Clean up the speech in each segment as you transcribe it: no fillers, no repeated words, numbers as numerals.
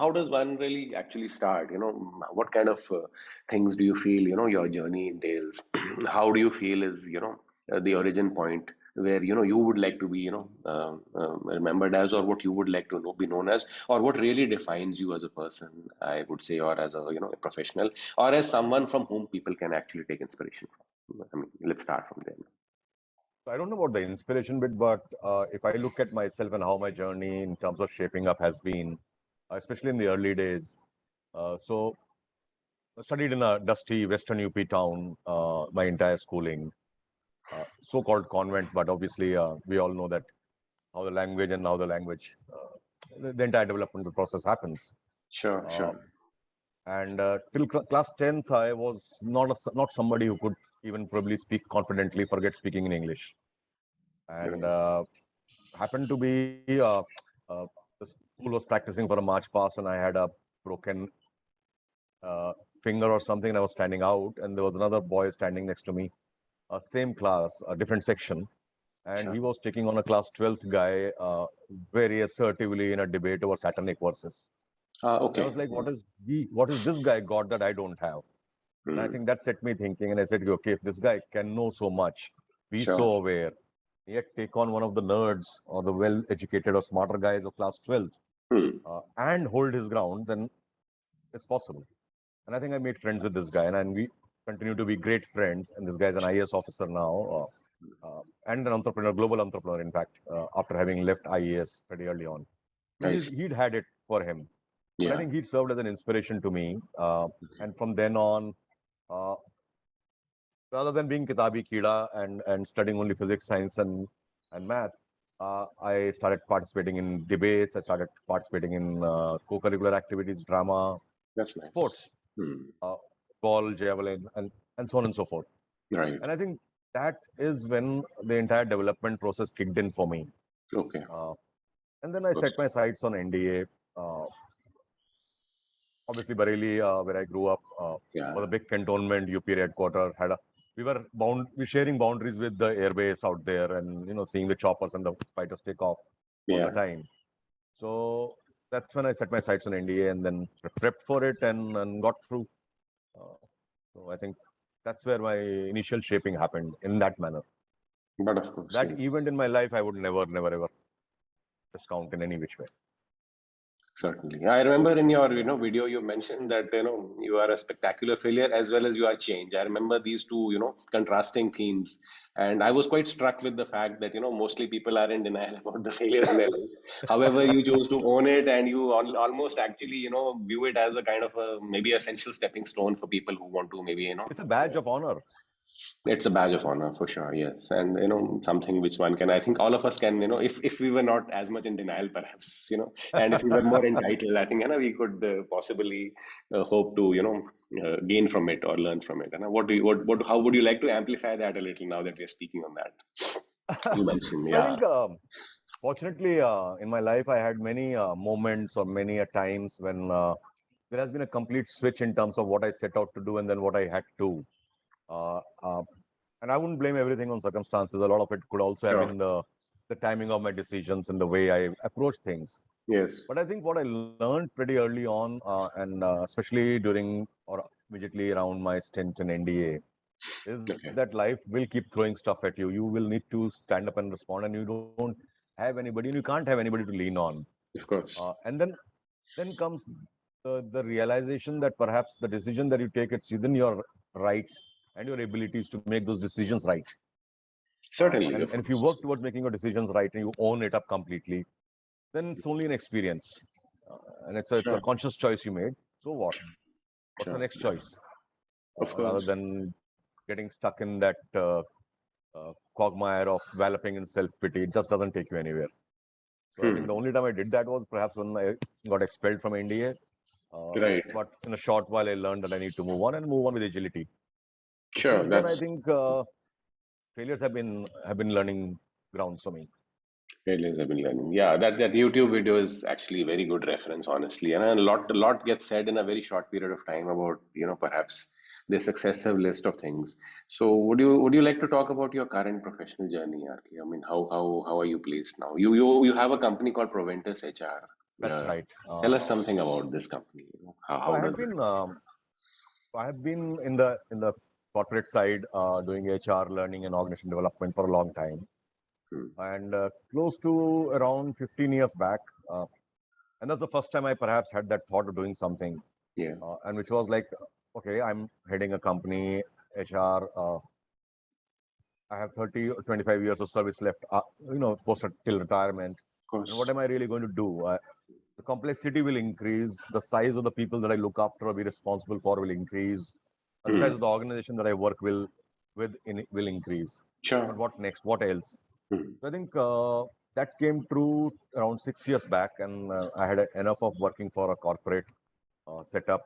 how does one really actually start? What kind of things do you feel, your journey entails? How do you feel is, the origin point where, you would like to be, remembered as, or what you would like to be known as, or what really defines you as a person, I would say, or as a, a professional, or as someone from whom people can actually take inspiration from. I mean, let's start from there. I don't know about the inspiration bit, but if I look at myself and how my journey in terms of shaping up has been, especially in the early days. So I studied in a dusty Western UP town my entire schooling, so-called convent, but obviously we all know that how the language and how the entire developmental process happens. Sure, sure. And till class 10th, I was not somebody who could even probably speak confidently, forget speaking in English. And happened to be the school was practicing for a march past, and I had a broken finger or something, and I was standing out, and there was another boy standing next to me, same class, a different section, and Sure. he was taking on a class 12th guy very assertively in a debate over satanic verses. And I Okay. was like, what is this guy got that I don't have? And I Hmm. think that set me thinking, and I said, okay, if this guy can know so much, be Sure. so aware, yet take on one of the nerds or the well-educated or smarter guys of class 12th Hmm. and hold his ground, then it's possible. And I think I made friends with this guy, and we continue to be great friends. And this guy's an IAS officer now, and an entrepreneur, global entrepreneur, in fact, after having left IAS pretty early on. So I see. he'd had it for him. But I Yeah. think he served as an inspiration to me. And from then on, uh, rather than being kitabi kida and studying only physics, science, and math, I started participating in debates. I started participating in co-curricular activities, drama, That's nice. sports, Hmm. ball, javelin, and so on and so forth. Right. And I think that is when the entire development process kicked in for me. Okay. Uh, and then I set my sights on NDA. Uh, Obviously, Bareilly, where I grew up, was Yeah. a big cantonment. UP headquarter we sharing boundaries with the airbase out there, and seeing the choppers and the fighters take off all the Yeah. time. So that's when I set my sights on NDA and then prepped for it and got through. Uh, so I think that's where my initial shaping happened in that manner. But of course, That yes. event in my life, I would never ever discount in any which way. Certainly. I remember in your, video you mentioned that, you are a spectacular failure as well as you are change. I remember these two, contrasting themes. And I was quite struck with the fact that, mostly people are in denial about the failures in their life. However, you chose to own it and you almost actually, view it as a kind of a maybe essential stepping stone for people who want to maybe, It's a badge of honor. it's a badge of honor for sure, yes. And something which one can, I think all of us can, if we were not as much in denial, perhaps, and if we were more entitled, I think, we could possibly hope to, gain from it or learn from it. And how would you like to amplify that a little now that we're speaking on that? You mentioned, So I yeah. think, fortunately, in my life, I had many moments or many times when there has been a complete switch in terms of what I set out to do and then what I had to. Uh, uh, and I wouldn't blame everything on circumstances. A lot of it could also have Sure. been the timing of my decisions and the way I approach things. Yes. But I think what I learned pretty early on, and especially during or immediately around my stint in NDA, is Okay. that life will keep throwing stuff at you. You will need to stand up and respond, and you don't have anybody, and you can't have anybody to lean on. Of course. And then comes the realization that perhaps the decision that you take, it's within your rights and your abilities to make those decisions right. Certainly, And of if you course. work towards making your decisions right and you own it up completely, then it's only an experience, and it's a Sure. conscious choice you made. So what? What's the Sure. next choice? Of Rather course. than getting stuck in that quagmire of developing in self-pity, it just doesn't take you anywhere. So I think the Hmm. only time I did that was perhaps when I got expelled from NDA. Right. But in a short while, I learned that I need to move on and move on with agility. So Sure. since then, I That's think failures have been learning grounds for me. failures I've been learning. Yeah, that YouTube video is actually a very good reference, honestly. And a lot gets said in a very short period of time about, perhaps the successive list of things. So would you like to talk about your current professional journey, RK? I mean, how are you placed now? You have a company called Proventus HR. That's right. Tell us something about this company. So How does it? I have been in the corporate side doing HR learning and organization development for a long time, Hmm. and close to around 15 years back, uh, and that's the first time I perhaps had that thought of doing something, Yeah. and which was like, okay, I'm heading a company, HR. I have 30 or 25 years of service left, post till retirement. Of And what course. am I really going to do? The complexity will increase. The size of the people that I look after or be responsible for will increase. And the size Hmm. of the organization that I work will increase. But Sure. what next? What else? Hmm. So I think that came true around 6 years back, and I had enough of working for a corporate setup,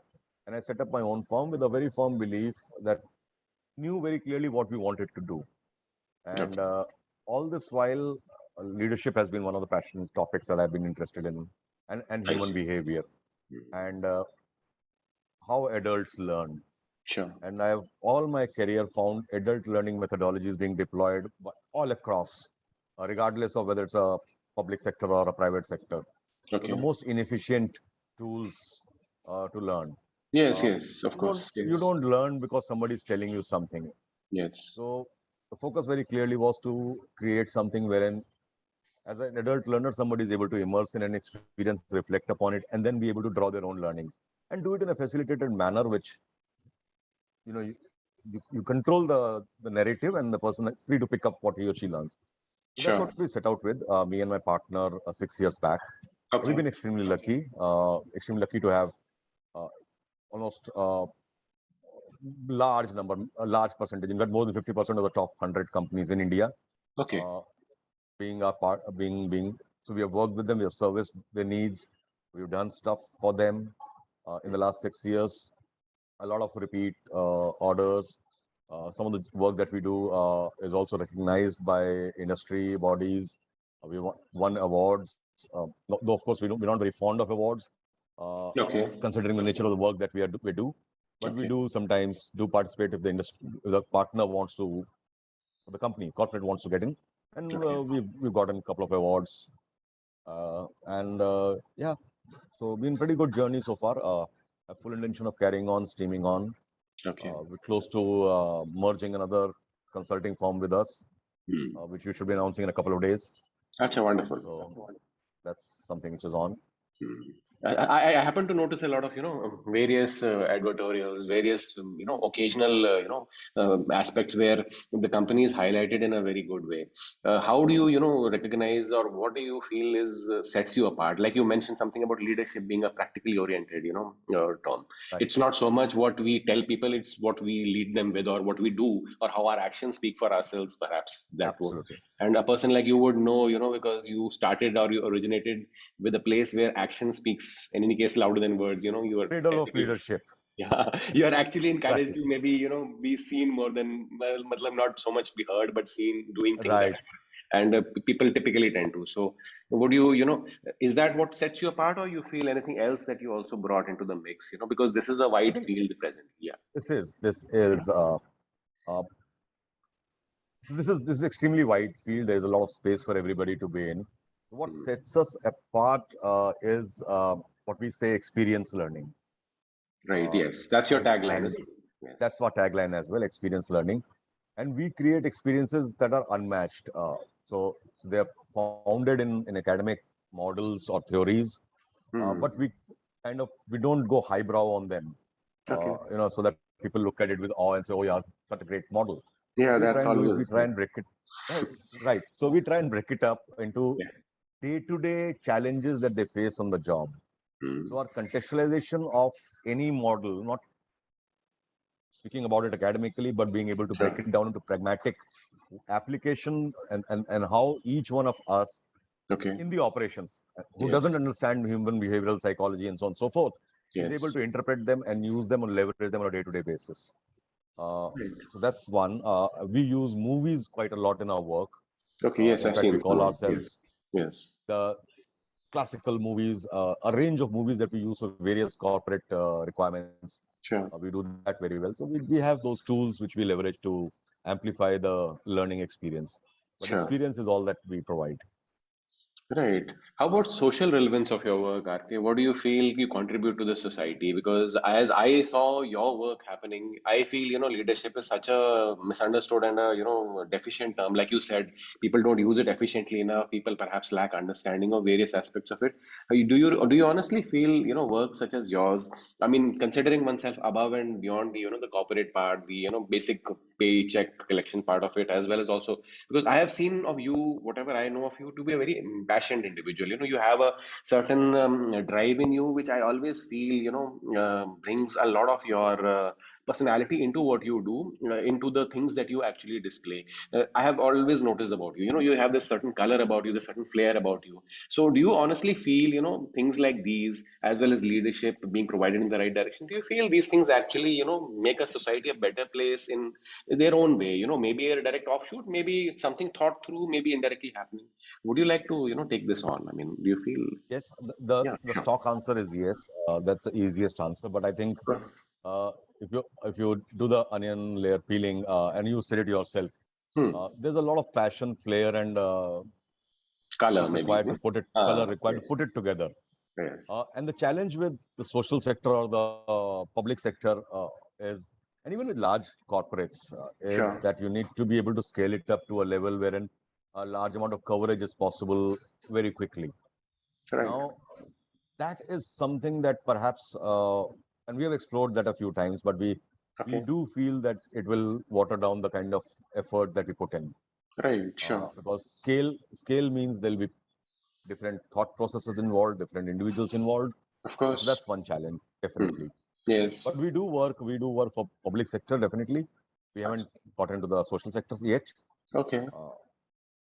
and I set up my own firm with a very firm belief that knew very clearly what we wanted to do. And Okay. all this while, leadership has been one of the passion topics that I've been interested in, and I human see. behavior, Hmm. and how adults learn. Sure. And I have all my career found adult learning methodologies being deployed all across, regardless of whether it's a public sector or a private sector. So the Okay. most inefficient tools to learn. Yes, Uh, yes, of you don't course. Yes. you don't learn because somebody's telling you something. Yes. So the focus very clearly was to create something wherein, as an adult learner, somebody is able to immerse in an experience, reflect upon it, and then be able to draw their own learnings and do it in a facilitated manner, which you control the narrative, and the person is free to pick up what he or she learns. So that's Sure. what we set out with, me and my partner, 6 years back. We've Okay. been extremely lucky to have uh, almost a large percentage, in fact, more than 50% of the top 100 companies in India, Okay. uh, being our part, being. So we have worked with them, we have serviced their needs, we've done stuff for them in the last 6 years. A lot of repeat orders. Some of the work that we do is also recognized by industry bodies. We won awards. Though of course we're not very fond of awards, Okay. considering the nature of the work that we do. But we Okay. do sometimes do participate if the partner wants to, the company, corporate wants to get in, and Okay. we've gotten a couple of awards, and yeah, so been pretty good journey so far. Have full intention of carrying on, steaming on. Okay. We're close to merging another consulting firm with us, Hmm. which we should be announcing in a couple of days. That's a wonderful. So that's something which is on. Hmm. I happen to notice a lot of various advertorials, various occasional aspects where the company is highlighted in a very good way. How do you recognize, or what do you feel is sets you apart? Like you mentioned something about leadership being a practically oriented Tom. Right. It's not so much what we tell people; it's what we lead them with, or what we do, or how our actions speak for ourselves. Perhaps that would. Absolutely. And a person like you would know, because you started or you originated with a place where action speaks in any case louder than words. You are Cradle of leadership. yeah, you are actually encouraged Exactly. to maybe be seen more than, well, matlab not so much be heard but seen doing things at Right. and people typically tend to. So would is that what sets you apart, or you feel anything else that you also brought into the mix, because this is a I wide think field present. Yeah. uh, this is extremely wide field. There's a lot of space for everybody to be in. What Mm. sets us apart is what we say experience learning. Right, Uh, yes, that's your tagline, and isn't it? that's Yes. our tagline as well, experience learning. And we create experiences that are unmatched. So they are founded in academic models or theories, but Hmm. we don't go highbrow on them, Okay. so that people look at it with awe and say, "Oh yeah, such a great model." What Yeah, we try that's and do is we always, try yeah. and break it, right? Right. So we try and break it up into Yeah. day-to-day challenges that they face on the job. Hmm. So our contextualization of any model, not speaking about it academically, but being able to break Sure. it down into pragmatic application, and how each one of us Okay. in the operations, who Yes. doesn't understand human behavioral psychology and so on and so forth, is able Yes. to interpret them and use them or leverage them on a day-to-day basis. Uh, Right. so that's one. We use movies quite a lot in our work. Okay, yes, In I've fact, we seen call some of, yes. ourselves Yes. the classical movies, a range of movies that we use for various corporate requirements. Sure. We do that very well. So we have those tools which we leverage to amplify the learning experience. But Sure. experience is all that we provide. Right. How about social relevance of your work, RK? What do you feel you contribute to the society? Because as I saw your work happening, I feel, leadership is such a misunderstood and a, deficient term. Like you said, people don't use it efficiently enough. People perhaps lack understanding of various aspects of it. Do you honestly feel, work such as yours? I mean, considering oneself above and beyond the, the corporate part, the, basic paycheck collection part of it, as well as also because I have seen of you, whatever I know of you, to be a very impassioned individual. You have a certain drive in you, which I always feel, brings a lot of your personality into what you do, into the things that you actually display. I have always noticed about you. You have this certain color about you, this certain flair about you. So, do you honestly feel, things like these, as well as leadership being provided in the right direction? Do you feel these things actually, make a society a better place in their own way, maybe a direct offshoot, maybe something thought through, maybe indirectly happening? Would you like to, take this on? I mean, do you feel? Yes, the Yeah, the sure. stock answer is yes. That's the easiest answer. But I think Of course. uh, if you do the onion layer peeling and you said it yourself, Hmm. there's a lot of passion, flair, and Color, stuff maybe. required No? to put it, color Ah, required to yes. put it together. Yes. And the challenge with the social sector or the public sector is, and even with large corporates, is Sure. that you need to be able to scale it up to a level wherein a large amount of coverage is possible very quickly. Right. Now, that is something that perhaps, and we have explored that a few times, but we Okay. do feel that it will water down the kind of effort that we put in. Right. Sure. Because scale means there'll be different thought processes involved, different individuals involved. Of So course. that's one challenge, Hmm. definitely. Yes. But we do work for public sector, definitely. We haven't got into the social sectors yet. Okay. Uh,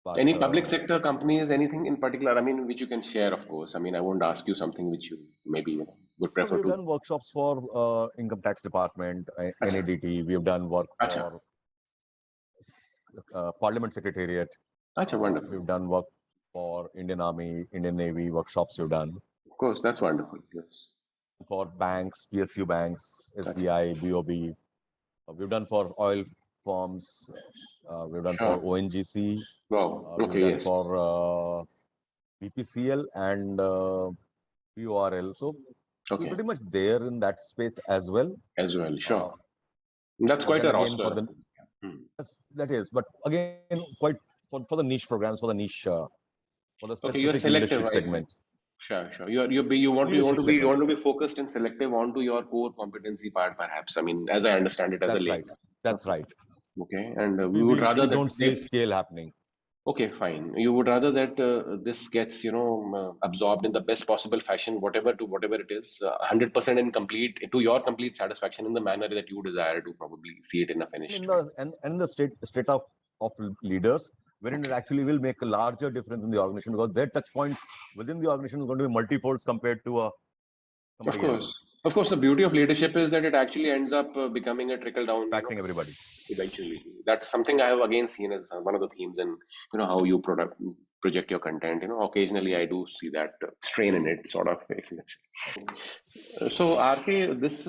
but Any public sector companies, anything in particular? I mean, which you can share, of course. I mean, I won't ask you something which you maybe would so prefer we've to. done workshops for income tax department, Acha. NADT. We've done work Acha. for Parliament Secretariat. Acha. Wonderful. We've done work for Indian Army, Indian Navy workshops. We've done Of course, that's wonderful. Yes. for banks, PSU banks, Okay. SBI, BOB. We've done for oil firms. We've done for Sure. ONGC. Wow. We've Okay. done Yes. for BPCL and PORL. So we're Okay. pretty much there in that space as well. As well. Uh, Sure. That's but quite then a again, for roster. the Hmm. that is, but again, quite for the niche programs, for the Okay. You're specific selective, leadership I see. segment, Sure. Sure. You want leadership to be you segment. want to be focused and selective onto your core competency part, perhaps. I mean, as I understand it, as a That's right. layman. That's Okay. right. Okay. And we We would we rather we that don't see scale happening. okay, fine. You would rather that this gets, absorbed in the best possible fashion, whatever it is, 100% and complete to your complete satisfaction in the manner that you desire to probably see it in a And finished in way. the state of leaders, wherein it Okay. actually will make a larger difference in the organization because their touch points within the organization is going to be multifolds compared to Of somebody course. else, Of course, the beauty of leadership is that it actually ends up becoming a trickle down, impacting everybody. eventually. That's something I have again seen as one of the themes in, how you project your content. Occasionally I do see that strain in it, sort of. So, RK, this,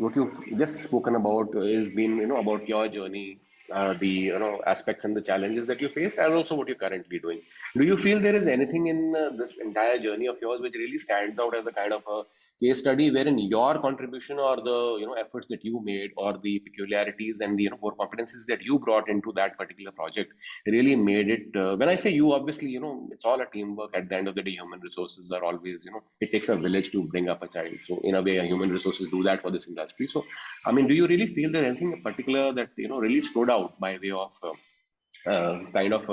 what you've just spoken about is been, about your journey, the, aspects and the challenges that you faced, and also what you're currently doing. Do you feel there is anything in this entire journey of yours which really stands out as a kind of a case study wherein your contribution or the, efforts that you made or the peculiarities and the, core competencies that you brought into that particular project really made it when I say you, obviously, it's all a teamwork. At the end of the day, human resources are always, it takes a village to bring up a child. So in a way, human resources do that for this industry. So I mean, do you really feel there's anything in particular that really stood out by way of kind of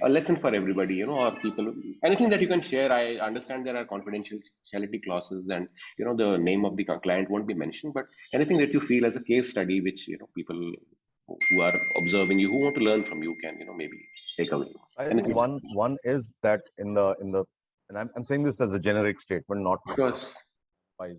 a lesson for everybody, or people, anything that you can share? I understand there are confidentiality clauses and the name of the client won't be mentioned, but anything that you feel as a case study which people who are observing you, who want to learn from you, can maybe take away I think anything. one is that in the and I'm saying this as a generic statement, not Of course. wise.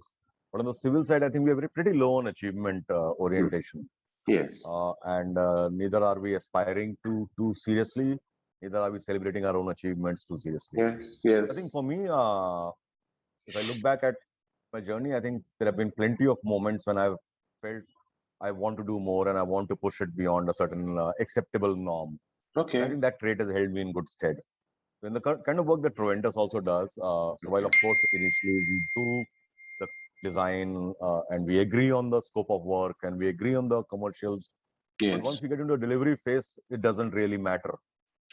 But on the civil side, I think we are pretty low on achievement Hmm. orientation, Yes. and neither are we aspiring to too seriously, neither are we celebrating our own achievements too seriously. Yes. I think Yes. for me, if I look back at my journey, I think there have been plenty of moments when I've felt I want to do more and I want to push it beyond a certain acceptable norm. And I Okay. think that trait has held me in good stead. in the kind of work that Proventus also does, so while Okay. of course initially we do the design and we agree on the scope of work and we agree on the commercials, but Yes. once we get into a delivery phase, it doesn't really matter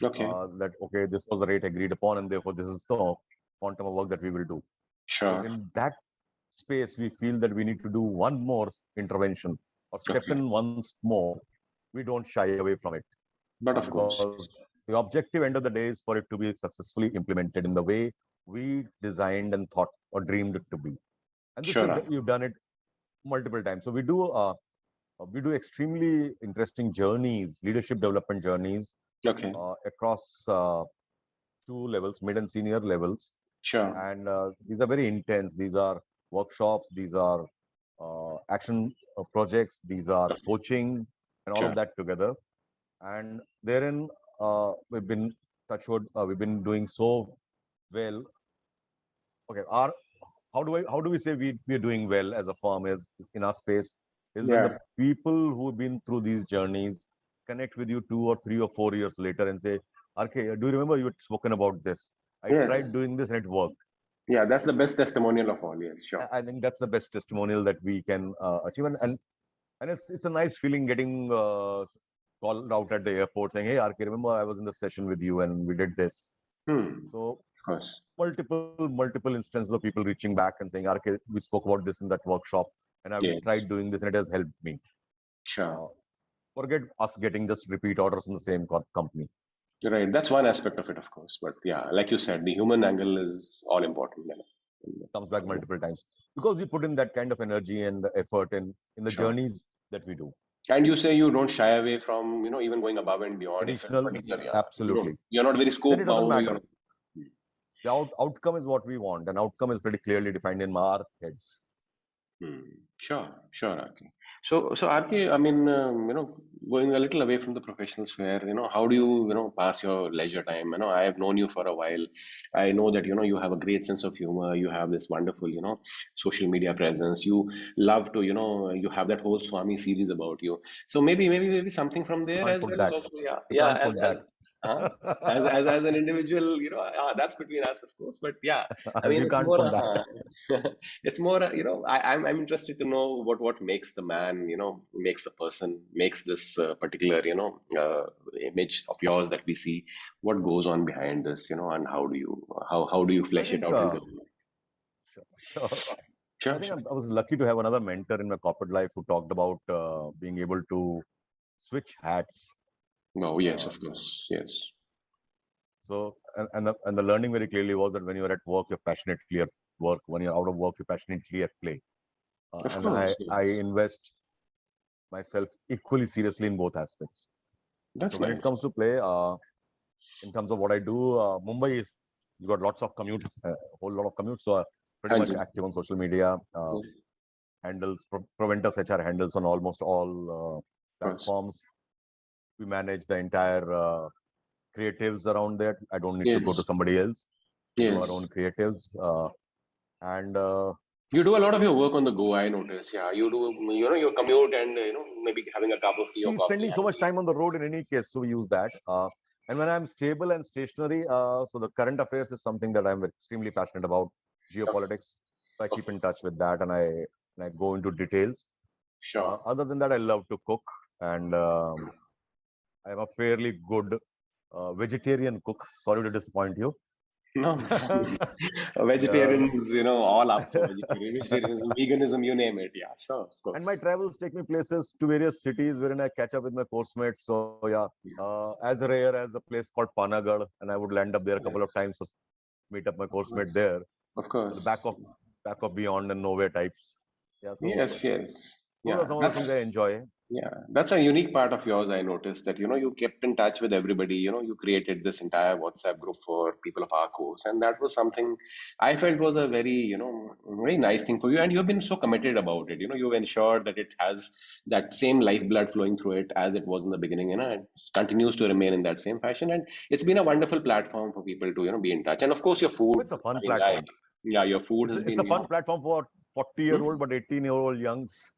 Okay. that okay, this was the rate agreed upon, and therefore this is the quantum of work that we will do. So Sure. in that space, we feel that we need to do one more intervention or step Okay. in once more. We don't shy away from it But of course. because the objective end of the day is for it to be successfully implemented in the way we designed and thought or dreamed it to be. And this Sure. we've done it multiple times. So we do extremely interesting journeys, leadership development journeys Okay. across two levels, mid and senior levels, Sure. and these are very intense. These are workshops, these are action projects, these are coaching, and all of Sure. that together. And therein, we've been touchwood. We've been doing so well. Okay, our how do we say we are doing well as a firm is in our space is when the Yeah. people who've been through these journeys connect with you 2 or 3 or 4 years later and say, "Okay, do you remember you had spoken about this? I tried Yes. doing this and it worked." Yeah. That's the best testimonial of all. Yes. Sure. I think that's the best testimonial that we can achieve, and it's a nice feeling getting called out at the airport saying, "Hey, RK, remember I was in the session with you and we did this." Hmm. So Of course. multiple instances of people reaching back and saying, "RK, we spoke about this in that workshop, and I've Yes. tried doing this and it has helped me." Sure. Uh, Forget us getting just repeat orders from the same company. Right. That's one aspect of it, of course. But yeah, like you said, the human angle is all important. Comes back multiple times because we put in that kind of energy and effort in the Sure. journeys that we do. And you say you don't shy away from, even going above and beyond if it's Additional, particular, yeah. You don't. absolutely. You're not very Then scope it doesn't bound. matter. The outcome is what we want, and outcome is pretty clearly defined in our heads. Hmm. Sure, sure, RK. So RK, I mean, going a little away from the professional sphere, how do you, pass your leisure time? I have known you for a while. I know that, you have a great sense of humor. You have this wonderful, social media presence. You love to, you have that whole Swami series about you. So maybe something from You there can't as put well. that. Also, yeah, You yeah. can't put that. Uh, as an individual, that's between us, of course. But yeah, I mean, You it's can't more. put that. It's more, I'm interested to know what makes the man, makes the person, makes this particular, image of yours that we see. What goes on behind this, and how do you So I flesh it think, out into? sure. I Sure, think sure. I was lucky to have another mentor in my corporate life who talked about being able to switch hats. Oh, yes, Uh, of course. Yes. so and the learning very clearly was that when you're at work, you're passionately at work. When you're out of work, you're passionately at play. Of And course. I Yes. invest myself equally seriously in both aspects. So That's when it nice. comes to play, in terms of what I do, Mumbai is you got lots of commute, a whole lot of commute. So pretty much Hanji. active on social media, Yes, handles Proventus HR handles on almost all of course. platforms. We manage the entire creatives around that. I don't need to go to Yes. somebody else. We do our Yes. own creatives, and You do a lot of your work on the go, I notice. Yeah, you do, your commute and, maybe having a cup of tea or coffee. spending so much time on the road in any case, so we use that. And when I'm stable and stationary, so the current affairs is something that I'm extremely passionate about, Okay. geopolitics. So I keep Okay. in touch with that, and I go into details. Sure. Other than that, I love to cook, and I'm a fairly good vegetarian cook. Sorry to disappoint you. No, Yeah. vegetarians, all up for vegetarianism, veganism, you name it. Yeah, sure, of And my course. travels take me places to various cities wherein I catch up with my course mates. So yeah, as rare as a place called Panagarh, and I would land up there a couple of Yes, times to meet up my of course mate course, there. of The course. back of beyond and nowhere types. Yeah, so Yes, yes. those are Yeah, some of the things I that's enjoy. Yeah, that's a unique part of yours. I noticed that, you kept in touch with everybody. You created this entire WhatsApp group for people of our course, and that was something I felt was a very, very nice thing for you. And you've been so committed about it. You've ensured that it has that same lifeblood flowing through it as it was in the beginning. It continues to remain in that same fashion, and it's been a wonderful platform for people to, be in touch. And of course, your Oh, food. it's a I fun mean, platform. yeah, your food has It's been, a fun platform for 40-year-old hmm? but 18-year-old youngs.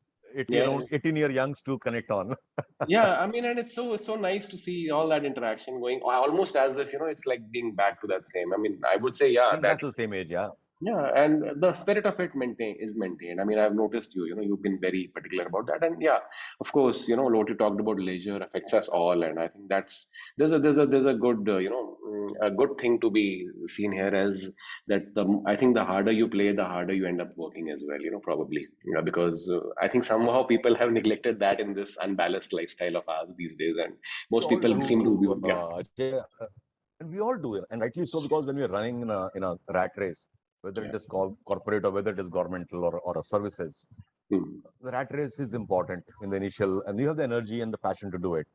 Yeah. around 18-year youngs to connect on. Yeah, I mean, and it's so nice to see all that interaction going almost as if, it's like being back to that same. I mean, I would say, yeah, Getting that back to the same age, yeah. yeah, and the spirit of it is maintained. I mean, I've noticed you've been very particular about that, and yeah, of course, what you talked about leisure affects us all, and I think there's a good a good thing to be seen here as that I think the harder you play, the harder you end up working as well. Probably because I think somehow people have neglected that in this unbalanced lifestyle of ours these days, and We most all people seem to do, be yeah. Ajay, and we all do it, and rightly so, because when we're running in a rat race, whether it Yeah. is corporate or whether it is governmental or a services, Hmm. the rat race is important in the initial, and you have the energy and the passion to do it.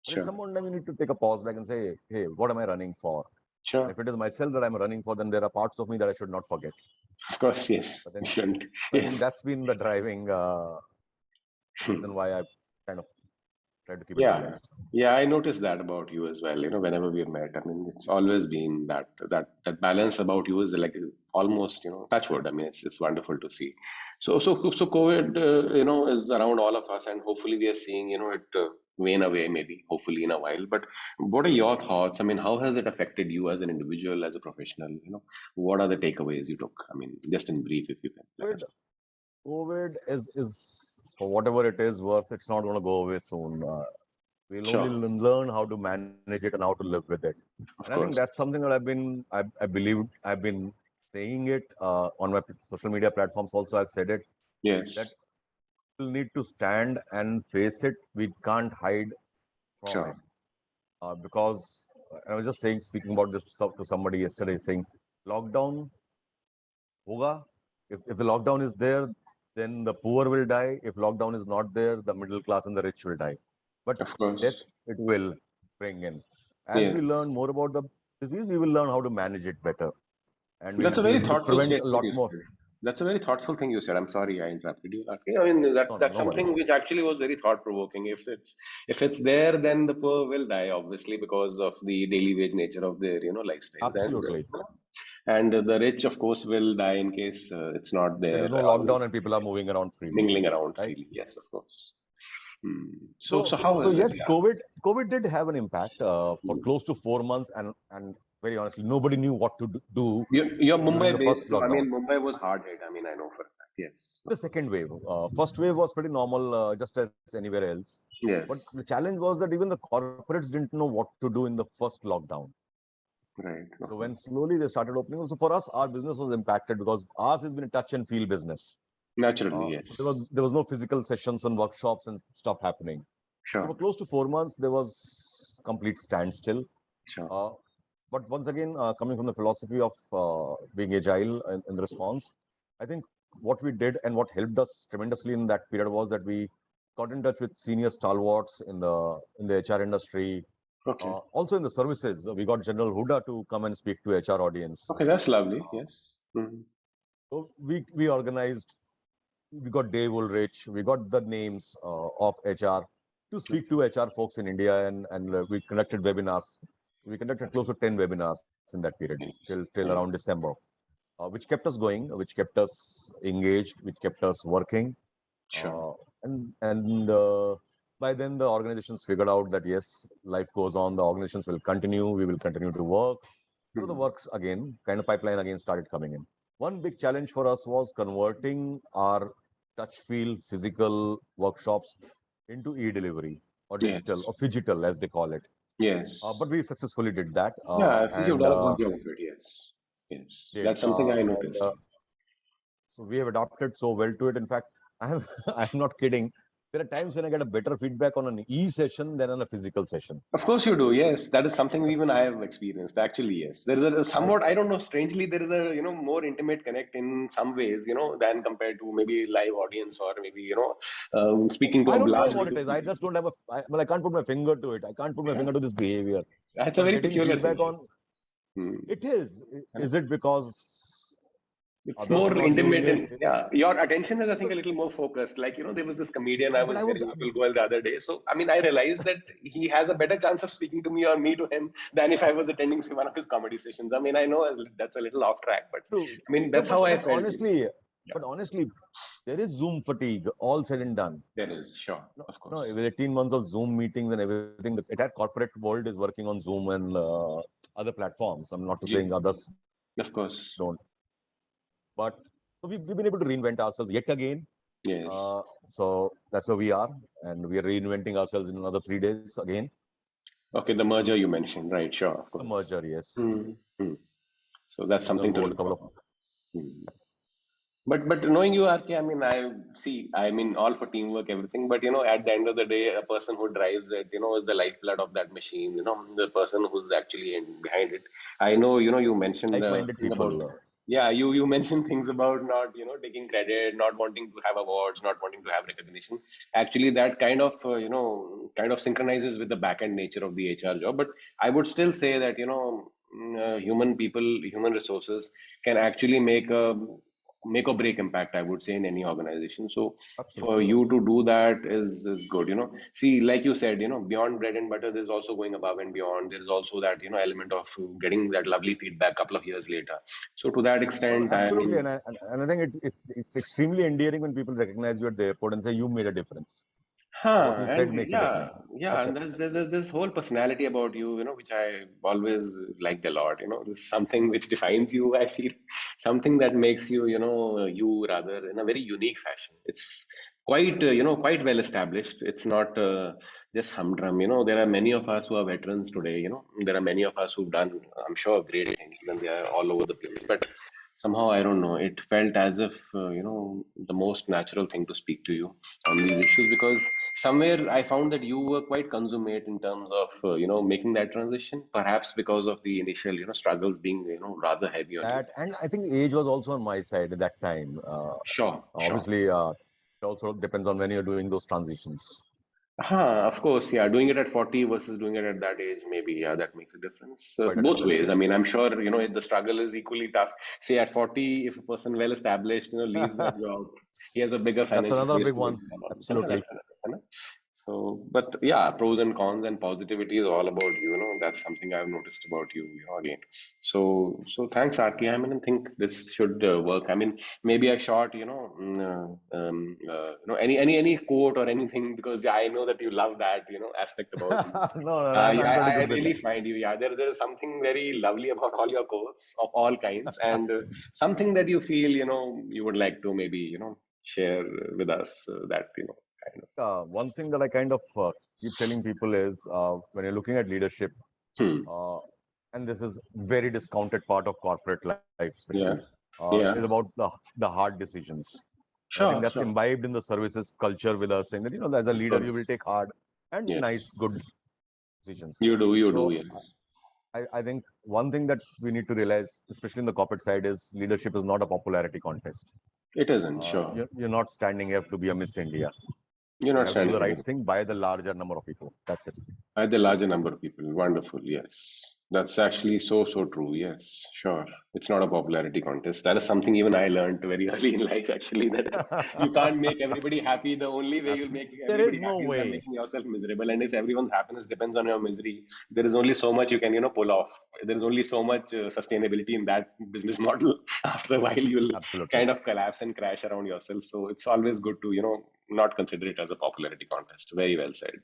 But at Sure. some point, time, you need to take a pause back and say, hey, what am I running for? And Sure. if it is myself that I'm running for, then there are parts of me that I should not forget. Of course, yes. But then Shouldn't. I think Yes. that's been the driving reason why I kind of try to keep it Yeah. balanced. Yeah, I noticed that about you as well. Whenever we've met, I mean, it's always been that balance about you is like almost, touch wood. I mean, it's wonderful to see. So COVID, is around all of us, and hopefully we are seeing, it wane away, maybe hopefully in a while. But what are your thoughts? I mean, how has it affected you as an individual, as a professional? What are the takeaways you took? I mean, just in brief, if you can let COVID, us COVID is for whatever it is worth, it's not going to go away soon. We'll know. only Sure, learn how to manage it and how to live with it. And I of think course. that's something that I believe I've been saying it on my social media platforms. Also, I've said it that Yes, we'll need to stand and face it. We can't hide from it sure. because I was just saying, speaking about this to somebody yesterday, saying lockdown hoga. If the lockdown is there, then the poor will die. If lockdown is not there, the middle class and the rich will die. But Of death course. it will bring in. As Yeah. we learn more about the disease, we will learn how to manage it better, and we'll That's a be very able to thoughtful prevent a statement lot you more. said. That's a very thoughtful thing you said. I'm sorry I interrupted you. Okay. I mean No, no, that's no worries. something which actually was very thought provoking. If it's there, then the poor will die, obviously, because of the daily wage nature of their lifestyles, Absolutely. and the rich, of course, will die in case it's not There there is no lockdown and people are moving around freely, mingling around right? freely. Yes, of course. Hmm. So So, how so is this? yes, Yeah. COVID did have an impact for Hmm. close to 4 months, and very honestly, nobody knew what to do You're during Mumbai the first based, so I lockdown. mean Mumbai was hard hit. I mean I know for a fact. Yes. The second wave. First wave was pretty normal, just as anywhere else. But Yes. the challenge was that even the corporates didn't know what to do in the first lockdown. Right. So Okay. when slowly they started opening, so for us, our business was impacted because ours has been a touch and feel business. Naturally, So there was yes. there was no physical sessions and workshops and stuff happening. So Sure. for close to 4 months, there was complete standstill. Sure. Uh, but once again, coming from the philosophy of being agile in the response, I think what we did and what helped us tremendously in that period was that we got in touch with senior stalwarts in the HR industry, Okay. also in the services. We got General Huda to come and speak to HR audience. Okay, that's lovely. Yes. Mhm. So we organized. We got Dave Ulrich. We got the names of HR to speak to HR folks in India, and we conducted webinars. We conducted Okay. close to 10 webinars in that period Nice. till around Nice. December, which kept us going, which kept us engaged, which kept us working. Sure. Uh, and by then, the organizations figured out that yes, life goes on. The organizations will continue. We will continue to work. So the Mhm. works again, kind of pipeline again started coming in. One big challenge for us was converting our touch feel physical workshops into e-delivery or digital or Yes. phygital as they call it. But Yes. we successfully did that, Yeah, I think you've and done a good job of it. Yes. Yes. did. That's something I And noticed. So we have adapted so well to it. In fact, I'm I'm not kidding. There are times when I get a better feedback on an e-session than on a physical session. Of course you do. Yes, that is something even I have experienced. Actually, yes. There is a I somewhat, I don't know, strangely, there is a, more intimate connect in some ways, than compared to maybe live audience or maybe, speaking to I a don't know large what group it of is. I people. just don't have well, I can't put my finger to it. I can't put my Yeah. finger to this behavior. That's a But very getting peculiar thing. feedback on Hmm. it is. Is Correct. it because It's others more are not doing intimate it? and yeah, your attention is, I think, a Because, little more focused. Like, there was this comedian I but was I would. hearing people go the other day. So, I mean, I realized that he has a better chance of speaking to me or me to him than if I was attending one of his comedy sessions. I mean, I know that's a little off track, but True. I mean, No, that's how I but felt. honestly, Yeah. But honestly, there is Zoom fatigue, all said and done. There is, sure, No, of no, course. with 18 months of Zoom meetings and everything, the entire corporate world is working on Zoom and other platforms. I'm not You, saying others of course. don't, but we've been able to reinvent ourselves yet again. Yes. So that's where we are, and we are reinventing ourselves in another 3 days again. Okay, the merger you mentioned, right? Sure, of The course. merger, yes. Hmm. Hmm. So that's We're going to something to go with a look couple of. forward. Hmm. But knowing you, RK, I mean, I see. I mean, all for teamwork, everything. But at the end of the day, a person who drives it, is the lifeblood of that machine. The person who's actually behind it. I know. You mentioned Like-minded thing about. people. Yeah, you mentioned things about not taking credit, not wanting to have awards, not wanting to have recognition. Actually, that kind of synchronizes with the back end nature of the HR job. But I would still say that human people, human resources can actually make or break impact, I would say, in any organization. So for Absolutely. you to do that is good. See, like you said, beyond bread and butter, there's also going above and beyond. There's also that element of getting that lovely feedback a couple of years later. So to that No, extent, I absolutely, mean, and I think it's extremely endearing when people recognize you at the airport and say you made a difference. What you said And makes a yeah, difference. yeah, That's and it. there's this whole personality about you, which I always liked a lot. There's something which defines you, I feel, something that makes you, you rather in a very unique fashion. It's quite, quite well established. It's not just humdrum. There are many of us who are veterans today. There are many of us who've done, I'm sure, great things, and they are all over the place. But somehow, I don't know, it felt as if, the most natural thing to speak to you on these issues, because somewhere I found that you were quite consummate in terms of making that transition, perhaps because of the initial struggles being rather heavy on you. That, and I think age was also on my side at that time. Sure, sure. Obviously, it also depends on when you're doing those transitions. Of course, yeah. Doing it at 40 versus doing it at that age, maybe, yeah, that makes a difference. Quite a Both difference, ways. yeah. I mean, I'm sure, the struggle is equally tough. Say at 40, if a person well established, leaves that job, he has a bigger That's financial another weight big to one. it. Absolutely. That's another. So, but yeah, pros and cons and positivity is all about you. That's something I've noticed about you. Again. So thanks, RK. I mean, I think this should work. I mean, maybe a short, any quote or anything, because yeah, I know that you love that, aspect about you. No, no, I'm Yeah, pretty I good with really that. find you. Yeah, there is something very lovely about all your quotes of all kinds, and something that you feel, you would like to maybe, share with us that, kind of. One thing that I kind of keep telling people is when you're looking at leadership, Hmm. uh, and this is very discounted part of corporate life, especially, Yeah. is Yeah. about the hard decisions. And I think Sure. that's Sure. imbibed in the services culture with us, saying that as a Of leader you will course. take hard and Yes. nice, good decisions. You do. You do. So Yes. I think one thing that we need to realize, especially in the corporate side, is leadership is not a popularity contest. It isn't. Sure. You're not standing here to be a Miss India. You're You not have to do standing the for right the thing by the larger number of people. That's it. By the larger number of people. Wonderful. Yes. That's actually so, so true. Yes. Sure. It's not a popularity contest. That is something even I learned very early in life, actually, that you can't make everybody happy. The only way you'll make There is everybody no happy is by way. making yourself miserable. And if everyone's happiness depends on your misery, there is only so much you can, pull off. There is only so much sustainability in that business model. After a while, you'll Absolutely. kind of collapse and crash around yourself. So it's always good to, not consider it as a popularity contest. Very well said.